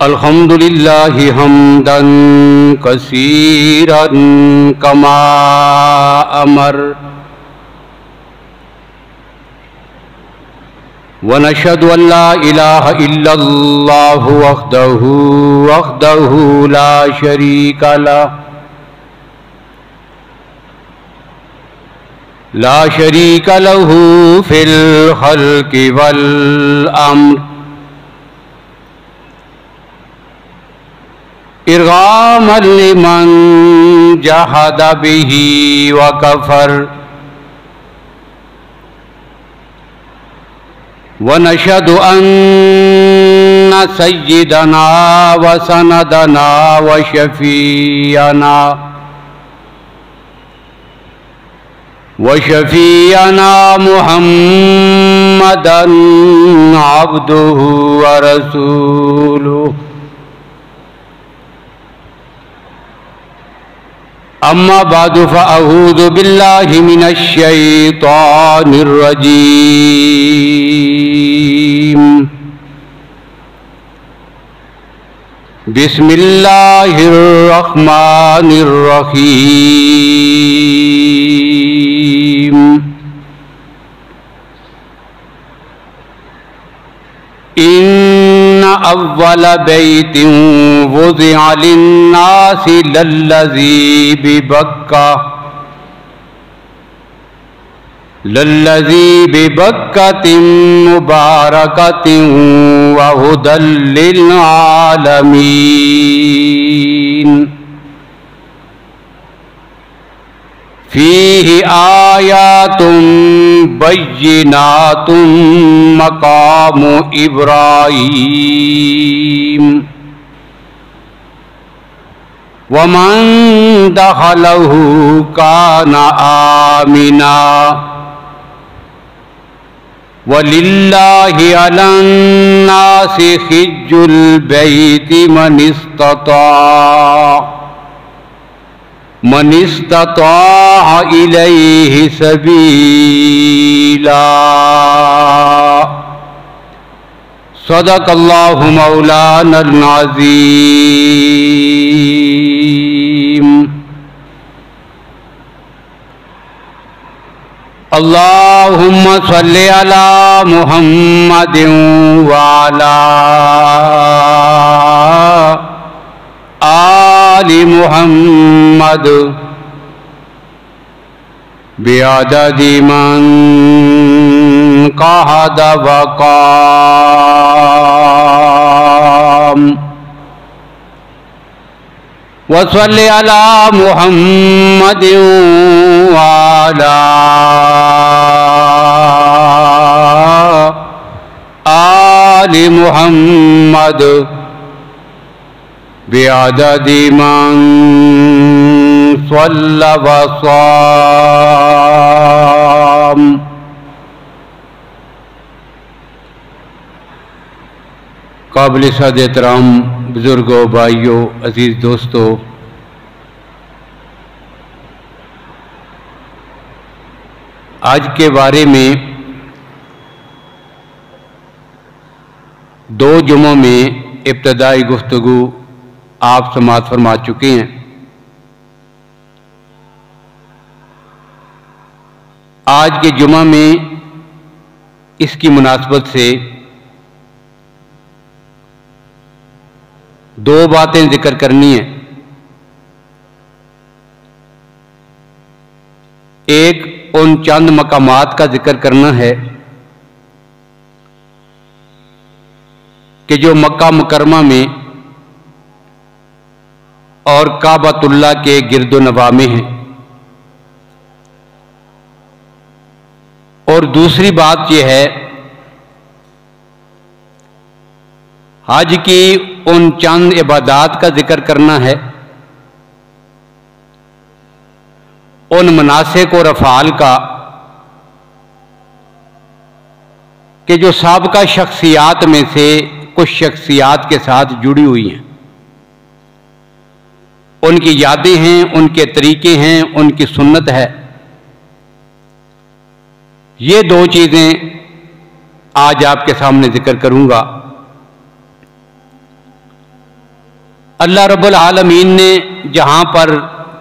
الحمد للہ حمدا کثیرا کما امر ونشهد ان لا الہ الا اللہ وحدہ لا شریک لہ لا شریک لہ فی الخلق والامر ارغاما لمن جحد به وکفر ونشهد ان سیدنا وسندنا وشفیعنا محمدا عبده ورسوله اما بعد فاعوذ باللہ من الشیطان الرجیم بسم اللہ الرحمن الرحیم ان اول بیت وضع للناس للذی ببکۃ مبارکۃ وہدی للعالمین فیہ آیات بینات مقام ابراہیم ومن دخلہ کان آمنا وَلِلَّهِ عَلَى النَّاسِ حِجُّ الْبَيْتِ مَنِ اسْتَطَاعَ إِلَيْهِ سَبِيلًا صدق اللہ مولانا العظیم اللہم صلی علی محمد وعلی آل محمد بعدد من قعد وقام وصلی علی محمد وعلی آل محمد بعدد من صلی وصام قابل صد احترام بزرگوں، بھائیوں، عزیز دوستوں، آج کے بارے میں دو جمعوں میں ابتدائی گفتگو آپ سماعت فرما چکے ہیں۔ آج کے جمعہ میں اس کی مناسبت سے دو باتیں ذکر کرنی ہیں۔ ایک ان چند مقامات کا ذکر کرنا ہے کہ جو مکہ مکرمہ میں اور کعبۃ اللہ کے گرد و نواح میں ہیں، اور دوسری بات یہ ہے حج کی ان چند عبادات کا ذکر کرنا ہے، ان مناسک اور افعال کا کہ جو سابقہ شخصیات میں سے کچھ شخصیات کے ساتھ جڑی ہوئی ہیں، ان کی یادیں ہیں، ان کے طریقے ہیں، ان کی سنت ہے۔ یہ دو چیزیں آج آپ کے سامنے ذکر کروں گا۔ اللہ رب العالمین نے جہاں پر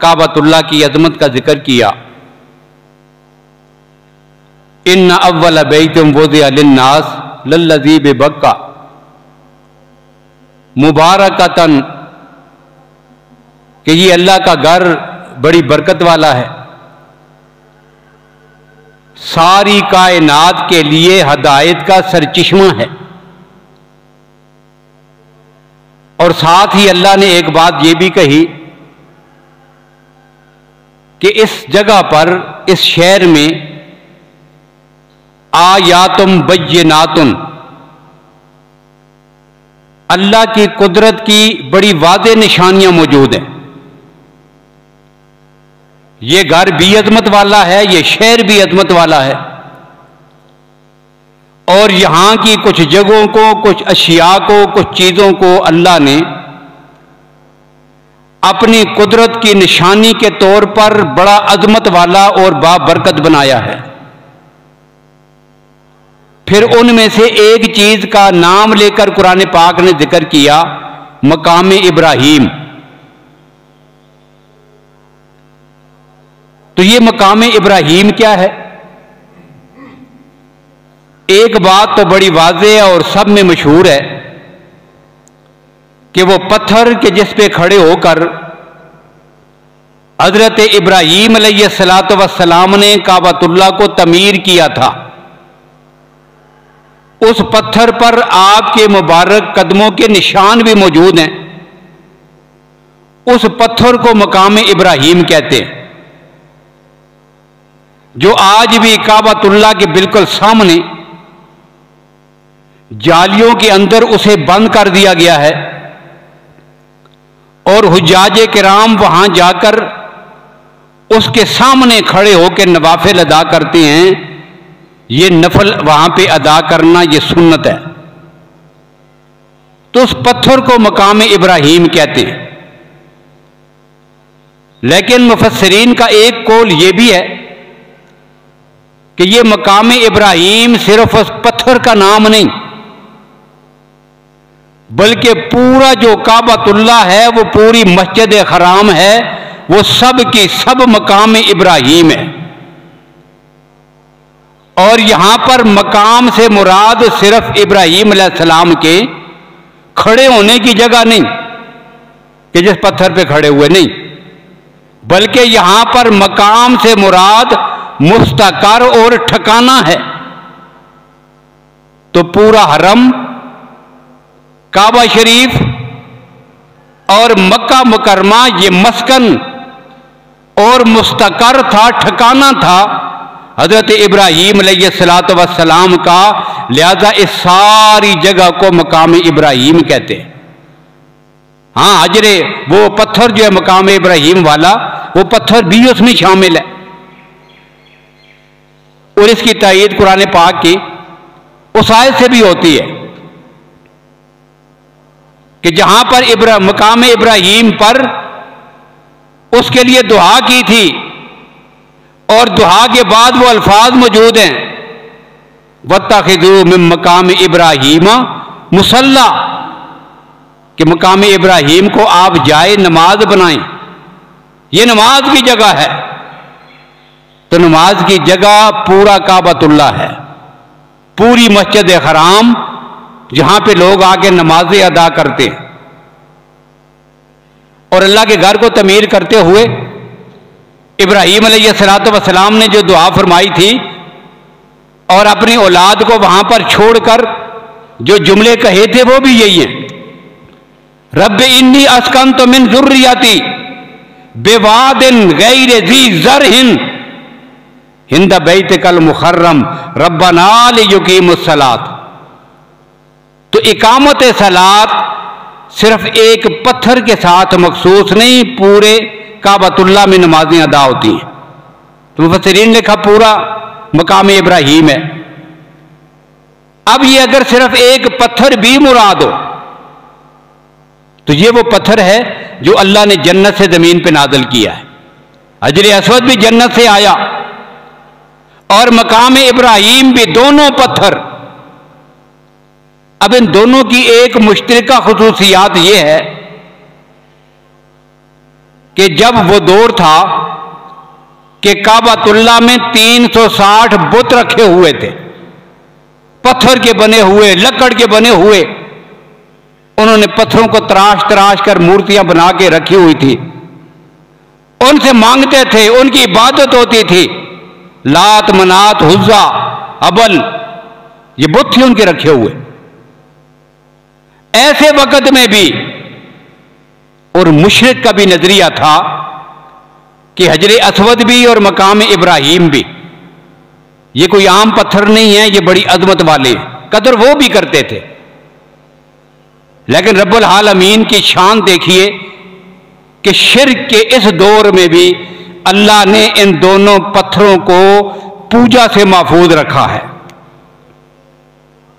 کعبۃ اللہ کی عظمت کا ذکر کیا، ان اول بیت وضع للناس للذی ببکہ مبارکۃ، کہ یہ اللہ کا گھر بڑی برکت والا ہے، ساری کائنات کے لیے ہدایت کا سرچشمہ ہے۔ اور ساتھ ہی اللہ نے ایک بات یہ بھی کہی کہ اس جگہ پر، اس شہر میں آیاتم بیناتن، اللہ کی قدرت کی بڑی واضح نشانیاں موجود ہیں۔ یہ گھر بھی عظمت والا ہے، یہ شہر بھی عظمت والا ہے، اور یہاں کی کچھ جگہوں کو، کچھ اشیاء کو، کچھ چیزوں کو اللہ نے اپنی قدرت کی نشانی کے طور پر بڑا عظمت والا اور بابرکت بنایا ہے۔ پھر ان میں سے ایک چیز کا نام لے کر قرآن پاک نے ذکر کیا، مقام ابراہیم۔ تو یہ مقام ابراہیم کیا ہے؟ ایک بات تو بڑی واضح ہے اور سب میں مشہور ہے کہ وہ پتھر کہ جس پہ کھڑے ہو کر حضرت ابراہیم علیہ السلام نے کعبۃ اللہ کو تعمیر کیا تھا، اس پتھر پر آپ کے مبارک قدموں کے نشان بھی موجود ہیں۔ اس پتھر کو مقام ابراہیم کہتے ہیں، جو آج بھی کعبۃ اللہ کے بالکل سامنے جالیوں کے اندر اسے بند کر دیا گیا ہے، اور حجاج کرام وہاں جا کر اس کے سامنے کھڑے ہو کے نوافل ادا کرتے ہیں۔ یہ نفل وہاں پہ ادا کرنا یہ سنت ہے۔ تو اس پتھر کو مقام ابراہیم کہتے ہیں۔ لیکن مفسرین کا ایک قول یہ بھی ہے کہ یہ مقام ابراہیم صرف اس پتھر کا نام نہیں، بلکہ پورا جو کعبۃ اللہ ہے، وہ پوری مسجد حرام ہے، وہ سب کی سب مقام ابراہیم ہے۔ اور یہاں پر مقام سے مراد صرف ابراہیم علیہ السلام کے کھڑے ہونے کی جگہ نہیں کہ جس پتھر پہ کھڑے ہوئے، نہیں، بلکہ یہاں پر مقام سے مراد مستقر اور ٹھکانہ ہے۔ تو پورا حرم، کعبہ شریف اور مکہ مکرمہ یہ مسکن اور مستقر تھا، ٹھکانہ تھا حضرت ابراہیم علیہ السلام کا، لہذا اس ساری جگہ کو مقام ابراہیم کہتے ہیں۔ ہاں، حجر وہ پتھر جو ہے مقام ابراہیم والا، وہ پتھر بھی اس میں شامل ہے، اور اس کی تائید قرآن پاک کی اس آیت سے بھی ہوتی ہے کہ جہاں پر مقام ابراہیم پر اس کے لیے دعا کی تھی، اور دعا کے بعد وہ الفاظ موجود ہیں وَاتَّخِذُوا مِن مَّقَامِ إِبْرَاهِيمَ مُصَلَّى، کہ مقام ابراہیم کو آپ جائے نماز بنائیں، یہ نماز کی جگہ ہے۔ تو نماز کی جگہ پورا کعبۃ اللہ ہے، پوری مسجد حرام جہاں پہ لوگ آ کے نمازیں ادا کرتے ہیں۔ اور اللہ کے گھر کو تعمیر کرتے ہوئے ابراہیم علیہ السلام نے جو دعا فرمائی تھی اور اپنی اولاد کو وہاں پر چھوڑ کر جو جملے کہے تھے وہ بھی یہی ہیں، رب انی اسکنت من ذریتی بواد غیر ذی زرع عند بیتک المحرم ربنا لیقیموا الصلاۃ۔ تو اقامت صلاۃ صرف ایک پتھر کے ساتھ مخصوص نہیں، پورے کعبۃ اللہ میں نمازیں ادا ہوتی ہیں۔ تو مفسرین نے لکھا پورا مقام ابراہیم ہے۔ اب یہ اگر صرف ایک پتھر بھی مراد ہو تو یہ وہ پتھر ہے جو اللہ نے جنت سے زمین پہ نازل کیا ہے۔ حجر اسود بھی جنت سے آیا اور مقام ابراہیم بھی، دونوں پتھر۔ اب ان دونوں کی ایک مشترکہ خصوصیات یہ ہے کہ جب وہ دور تھا کہ کعبۃ اللہ میں 360 بت رکھے ہوئے تھے، پتھر کے بنے ہوئے، لکڑ کے بنے ہوئے، انہوں نے پتھروں کو تراش تراش کر مورتیاں بنا کے رکھی ہوئی تھی، ان سے مانگتے تھے، ان کی عبادت ہوتی تھی، لات منات عزا ابل، یہ بت تھے ان کے رکھے ہوئے۔ ایسے وقت میں بھی اور مشرک کا بھی نظریہ تھا کہ حجر اسود بھی اور مقام ابراہیم بھی یہ کوئی عام پتھر نہیں ہے، یہ بڑی عظمت والے ہیں، قدر وہ بھی کرتے تھے۔ لیکن رب العالمین کی شان دیکھیے کہ شرک کے اس دور میں بھی اللہ نے ان دونوں پتھروں کو پوجا سے محفوظ رکھا ہے۔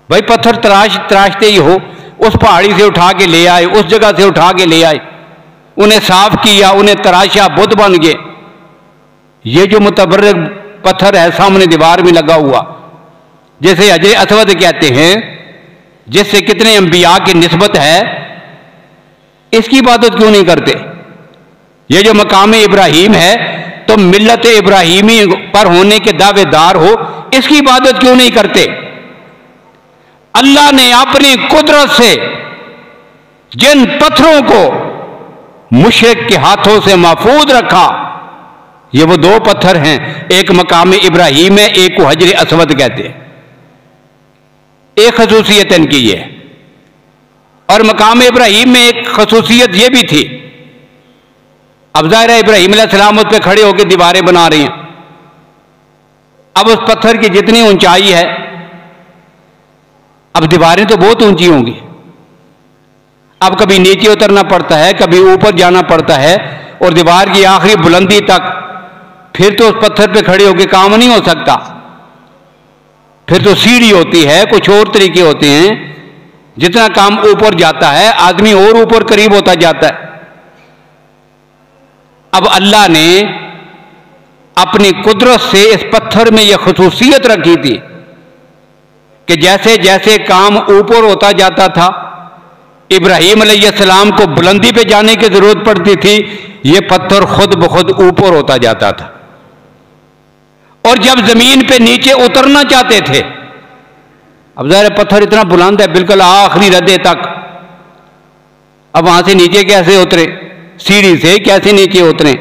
بھائی پتھر تراشتے ہی ہو، اس پہاڑی سے اٹھا کے لے آئے، اس جگہ سے اٹھا کے لے آئے، انہیں صاف کیا، انہیں تراشا، بت بن گئے۔ یہ جو متبرک پتھر ہے سامنے دیوار میں لگا ہوا، جیسے حجر اسود کہتے ہیں، جس سے کتنے انبیاء کی نسبت ہے، اس کی عبادت کیوں نہیں کرتے؟ یہ جو مقام ابراہیم ہے تو ملت ابراہیمی پر ہونے کے دعوے دار ہو، اس کی عبادت کیوں نہیں کرتے؟ اللہ نے اپنی قدرت سے جن پتھروں کو مشرک کے ہاتھوں سے محفوظ رکھا، یہ وہ دو پتھر ہیں، ایک مقام ابراہیم ہے، ایک کو حجر اسود کہتے ہیں۔ ایک خصوصیت ان کی یہ ہے، اور مقام ابراہیم میں ایک خصوصیت یہ بھی تھی، اب ظاہر ہے ابراہیم علیہ السلام اس پہ کھڑے ہو کے دیواریں بنا رہے ہیں، اب اس پتھر کی جتنی اونچائی ہے، اب دیواریں تو بہت اونچی ہوں گی، اب کبھی نیچے اترنا پڑتا ہے، کبھی اوپر جانا پڑتا ہے، اور دیوار کی آخری بلندی تک پھر تو اس پتھر پہ کھڑے ہو کے کام نہیں ہو سکتا، پھر تو سیڑھی ہوتی ہے، کچھ اور طریقے ہوتے ہیں، جتنا کام اوپر جاتا ہے آدمی اور اوپر قریب ہوتا جاتا ہے۔ اب اللہ نے اپنی قدرت سے اس پتھر میں یہ خصوصیت رکھی تھی کہ جیسے جیسے کام اوپر ہوتا جاتا تھا، ابراہیم علیہ السلام کو بلندی پہ جانے کی ضرورت پڑتی تھی، یہ پتھر خود بخود اوپر ہوتا جاتا تھا، اور جب زمین پہ نیچے اترنا چاہتے تھے، اب ظاہر پتھر اتنا بلند ہے بالکل آخری ردے تک، اب وہاں سے نیچے کیسے اترے؟ سیڑھی سے کیسے نیچے اترے؟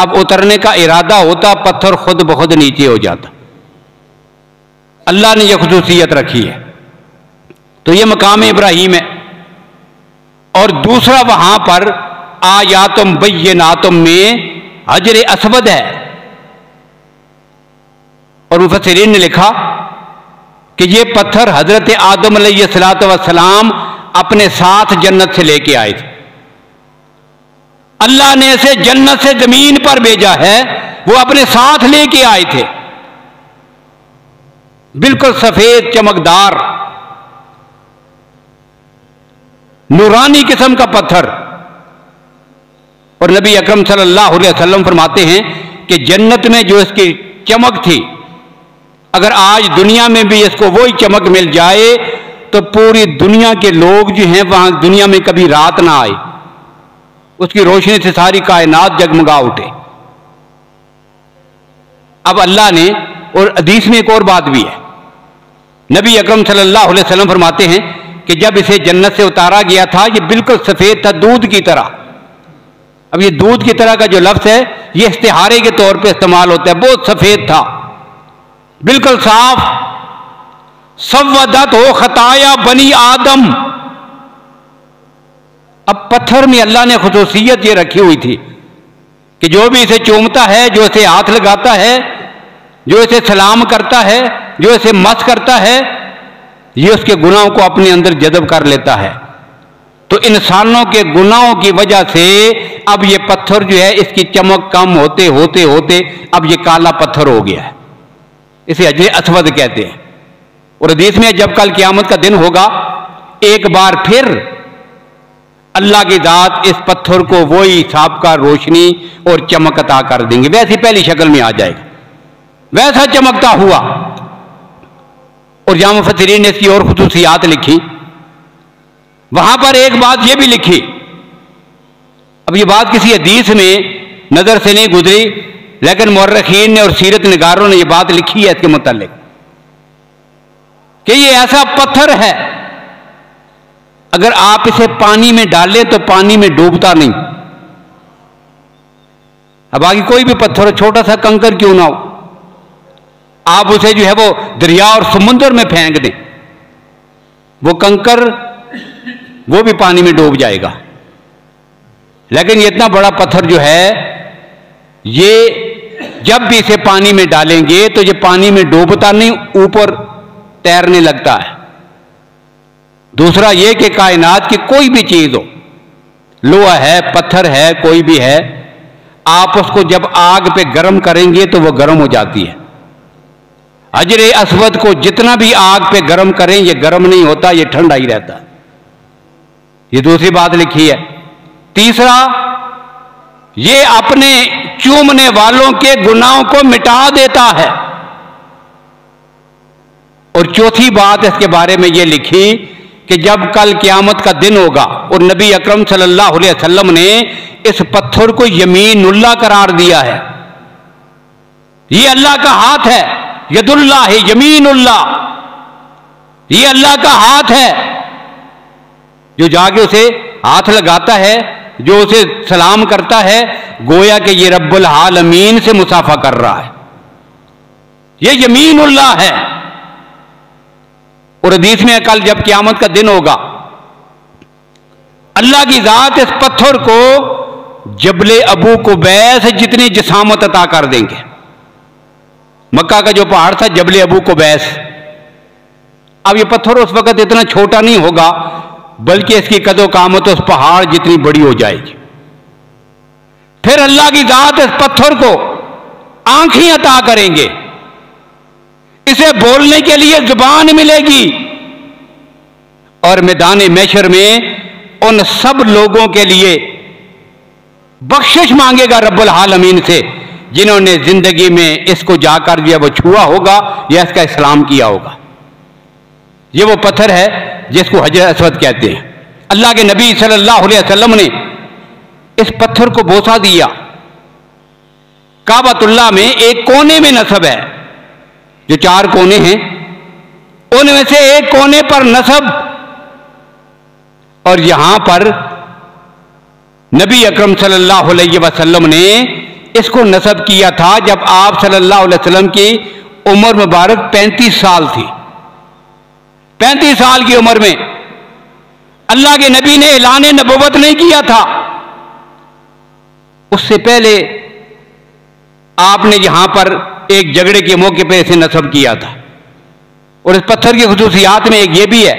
اب اترنے کا ارادہ ہوتا، پتھر خود بخود نیچے ہو جاتا۔ اللہ نے یہ خصوصیت رکھی ہے، تو یہ مقام ابراہیم ہے۔ اور دوسرا وہاں پر آیاتم بیناتم میں حجر اسود ہے، اور مفسرین نے لکھا کہ یہ پتھر حضرت آدم علیہ السلام اپنے ساتھ جنت سے لے کے آئے تھے، اللہ نے اسے جنت سے زمین پر بھیجا ہے، وہ اپنے ساتھ لے کے آئے تھے، بالکل سفید چمکدار نورانی قسم کا پتھر۔ اور نبی اکرم صلی اللہ علیہ وسلم فرماتے ہیں کہ جنت میں جو اس کی چمک تھی، اگر آج دنیا میں بھی اس کو وہی چمک مل جائے تو پوری دنیا کے لوگ جو ہیں وہاں دنیا میں کبھی رات نہ آئے، اس کی روشنی سے ساری کائنات جگمگا اٹھے۔ اب اللہ نے، اور حدیث میں ایک اور بات بھی ہے، نبی اکرم صلی اللہ علیہ وسلم فرماتے ہیں کہ جب اسے جنت سے اتارا گیا تھا یہ بالکل سفید تھا، دودھ کی طرح۔ اب یہ دودھ کی طرح کا جو لفظ ہے یہ استعارے کے طور پہ استعمال ہوتا ہے، بہت سفید تھا، بالکل صاف۔ سودت ہو خطایا بنی آدم، اب پتھر میں اللہ نے خصوصیت یہ رکھی ہوئی تھی کہ جو بھی اسے چومتا ہے، جو اسے ہاتھ لگاتا ہے، جو اسے سلام کرتا ہے، جو اسے مس کرتا ہے، یہ اس کے گناہوں کو اپنے اندر جذب کر لیتا ہے۔ تو انسانوں کے گناہوں کی وجہ سے اب یہ پتھر جو ہے اس کی چمک کم ہوتے ہوتے ہوتے اب یہ کالا پتھر ہو گیا ہے، اسے حجر اسود کہتے ہیں۔ اور حدیث میں جب کل قیامت کا دن ہوگا ایک بار پھر اللہ کی ذات اس پتھر کو وہی سابقہ روشنی اور چمک عطا کر دیں گے، ویسی پہلی شکل میں آ جائے گا، ویسا چمکتا ہوا۔ اور جہاں مفسرین نے اس کی اور خصوصیات لکھی، وہاں پر ایک بات یہ بھی لکھی، اب یہ بات کسی حدیث میں نظر سے نہیں گزری، لیکن مورخین نے اور سیرت نگاروں نے یہ بات لکھی ہے اس کے متعلق کہ یہ ایسا پتھر ہے اگر آپ اسے پانی میں ڈالیں تو پانی میں ڈوبتا نہیں۔ اب آگے کوئی بھی پتھر چھوٹا سا کنکر کیوں نہ ہو، آپ اسے جو ہے وہ دریا اور سمندر میں پھینک دیں، وہ کنکر وہ بھی پانی میں ڈوب جائے گا۔ لیکن یہ اتنا بڑا پتھر جو ہے یہ جب بھی اسے پانی میں ڈالیں گے تو یہ پانی میں ڈوبتا نہیں، اوپر تیرنے لگتا ہے۔ دوسرا یہ کہ کائنات کی کوئی بھی چیز ہو، لوہا ہے، پتھر ہے، کوئی بھی ہے، آپ اس کو جب آگ پہ گرم کریں گے تو وہ گرم ہو جاتی ہے۔ حجر اسود کو جتنا بھی آگ پہ گرم کریں یہ گرم نہیں ہوتا، یہ ٹھنڈا ہی رہتا ہے۔ یہ دوسری بات لکھی ہے۔ تیسرا، یہ اپنے چومنے والوں کے گناہوں کو مٹا دیتا ہے۔ اور چوتھی بات اس کے بارے میں یہ لکھی کہ جب کل قیامت کا دن ہوگا اور نبی اکرم صلی اللہ علیہ وسلم نے اس پتھر کو یمین اللہ قرار دیا ہے، یہ اللہ کا ہاتھ ہے، ید اللہ ہے، یمین اللہ، یہ اللہ کا ہاتھ ہے، جو جا کے اسے ہاتھ لگاتا ہے، جو اسے سلام کرتا ہے، گویا کہ یہ رب العالمین سے مصافحہ کر رہا ہے، یہ یمین اللہ ہے۔ اور حدیث میں کل جب قیامت کا دن ہوگا اللہ کی ذات اس پتھر کو جبل ابو قبیس جتنی جسامت عطا کر دیں گے۔ مکہ کا جو پہاڑ تھا جبل ابو قبیس، اب یہ پتھر اس وقت اتنا چھوٹا نہیں ہوگا بلکہ اس کی قد و قامت اس پہاڑ جتنی بڑی ہو جائے گی۔ پھر اللہ کی ذات اس پتھر کو آنکھیں عطا کریں گے، اسے بولنے کے لیے زبان ملے گی، اور میدان محشر میں ان سب لوگوں کے لیے بخشش مانگے گا رب العالمین سے جنہوں نے زندگی میں اس کو جا کر وہ چھوا ہوگا یا اس کا اسلام کیا ہوگا۔ یہ وہ پتھر ہے جس کو حجر اسود کہتے ہیں۔ اللہ کے نبی صلی اللہ علیہ وسلم نے اس پتھر کو بوسہ دیا۔ کعبۃ اللہ میں ایک کونے میں نصب ہے، جو 4 کونے ہیں ان میں سے ایک کونے پر نصب، اور یہاں پر نبی اکرم صلی اللہ علیہ وسلم نے اس کو نصب کیا تھا جب آپ صلی اللہ علیہ وسلم کی عمر مبارک 35 سال تھی۔ 35 سال کی عمر میں اللہ کے نبی نے اعلان نبوت نہیں کیا تھا، اس سے پہلے آپ نے یہاں پر ایک جھگڑے کے موقع پہ اسے نصب کیا تھا۔ اور اس پتھر کی خصوصیات میں ایک یہ بھی ہے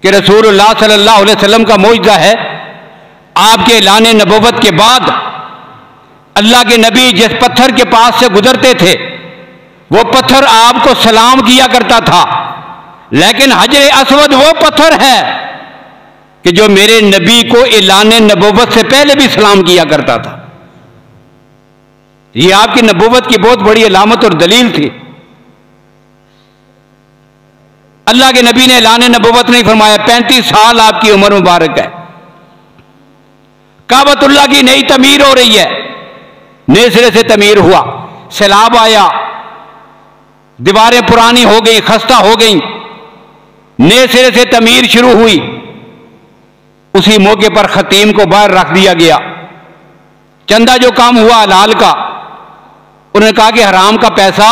کہ رسول اللہ صلی اللہ علیہ وسلم کا معجزہ ہے، آپ کے اعلان نبوت کے بعد اللہ کے نبی جس پتھر کے پاس سے گزرتے تھے وہ پتھر آپ کو سلام کیا کرتا تھا، لیکن حجر اسود وہ پتھر ہے کہ جو میرے نبی کو اعلان نبوت سے پہلے بھی سلام کیا کرتا تھا۔ یہ آپ کی نبوت کی بہت بڑی علامت اور دلیل تھی۔ اللہ کے نبی نے اعلان نبوت نہیں فرمایا، 35 سال آپ کی عمر مبارک ہے، کعبۃ اللہ کی نئی تعمیر ہو رہی ہے، نئے سرے سے تعمیر ہوا، سیلاب آیا، دیواریں پرانی ہو گئی، خستہ ہو گئیں، نئے سرے سے تعمیر شروع ہوئی۔ اسی موقع پر خطیم کو باہر رکھ دیا گیا، چندہ جو کام ہوا حلال کا، انہوں نے کہا کہ حرام کا پیسہ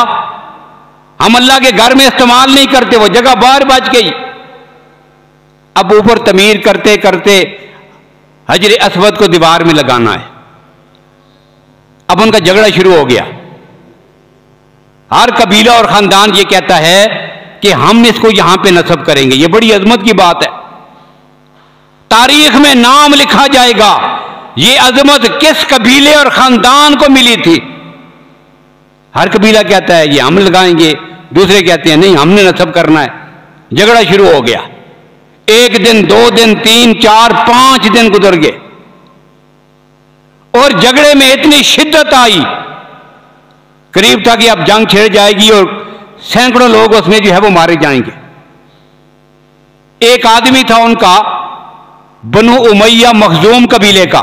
ہم اللہ کے گھر میں استعمال نہیں کرتے، وہ جگہ باہر بچ گئی۔ اب اوپر تعمیر کرتے کرتے حجر اسود کو دیوار میں لگانا ہے۔ اب ان کا جھگڑا شروع ہو گیا، ہر قبیلہ اور خاندان یہ کہتا ہے کہ ہم اس کو یہاں پہ نصب کریں گے۔ یہ بڑی عظمت کی بات ہے، تاریخ میں نام لکھا جائے گا یہ عظمت کس قبیلے اور خاندان کو ملی تھی۔ ہر قبیلہ کہتا ہے یہ ہم لگائیں گے، دوسرے کہتے ہیں نہیں ہم نے نصب کرنا ہے۔ جھگڑا شروع ہو گیا، 1 دن 2 دن 3 4 5 دن گزر گئے، اور جھگڑے میں اتنی شدت آئی، قریب تھا کہ اب جنگ چھڑ جائے گی اور سینکڑوں لوگ اس میں جو ہے وہ مارے جائیں گے۔ ایک آدمی تھا ان کا بنو امیہ مخزوم قبیلے کا،